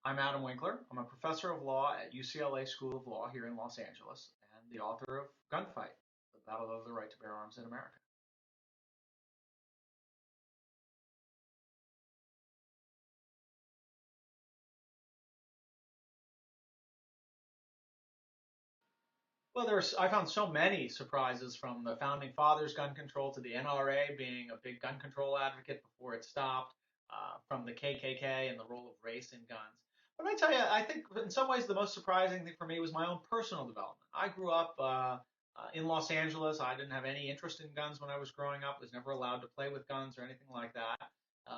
I'm Adam Winkler. I'm a professor of law at UCLA School of Law here in Los Angeles and the author of Gunfight, The Battle of the Right to Bear Arms in America. Well, I found so many surprises from the founding fathers' gun control to the NRA being a big gun control advocate before it stopped, from the KKK and the role of race in guns. But I tell you, I think in some ways the most surprising thing for me was my own personal development. I grew up in Los Angeles. I didn't have any interest in guns when I was growing up. Was never allowed to play with guns or anything like that.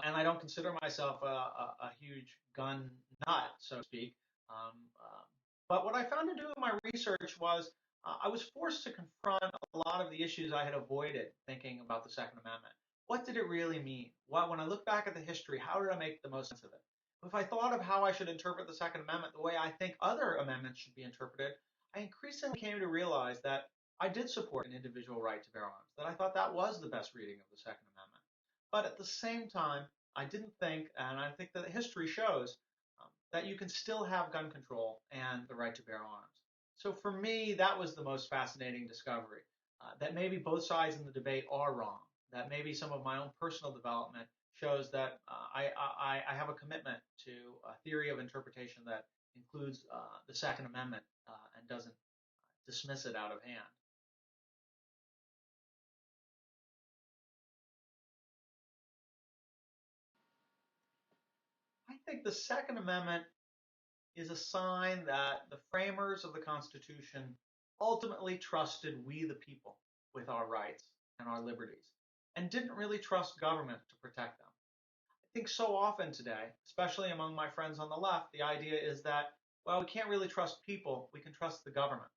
And I don't consider myself a huge gun nut, so to speak. Um, uh, but what I found in doing my research was I was forced to confront a lot of the issues I had avoided thinking about the Second Amendment. What did it really mean? When I look back at the history, how did I make the most sense of it? If I thought of how I should interpret the Second Amendment the way I think other amendments should be interpreted, I increasingly came to realize that I did support an individual right to bear arms, that I thought that was the best reading of the Second Amendment. But at the same time, I didn't think, and I think that history shows, that you can still have gun control and the right to bear arms. So for me, that was the most fascinating discovery, that maybe both sides in the debate are wrong, that maybe some of my own personal development shows that I have a commitment to a theory of interpretation that includes the Second Amendment and doesn't dismiss it out of hand. I think the Second Amendment is a sign that the framers of the Constitution ultimately trusted we the people with our rights and our liberties and didn't really trust government to protect them. I think so often today, especially among my friends on the left, the idea is that, well, we can't really trust people, we can trust the government.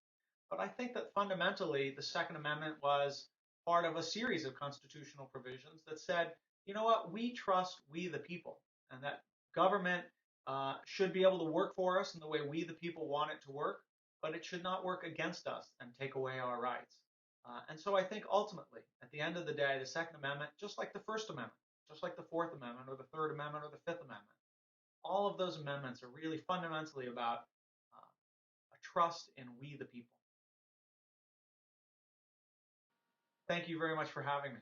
But I think that fundamentally the Second Amendment was part of a series of constitutional provisions that said, you know what, we trust we the people, and that government should be able to work for us in the way we the people want it to work, but it should not work against us and take away our rights. And so I think ultimately, at the end of the day, the Second Amendment, just like the First Amendment, just like the Fourth Amendment or the Third Amendment or the Fifth Amendment, all of those amendments are really fundamentally about a trust in we the people. Thank you very much for having me.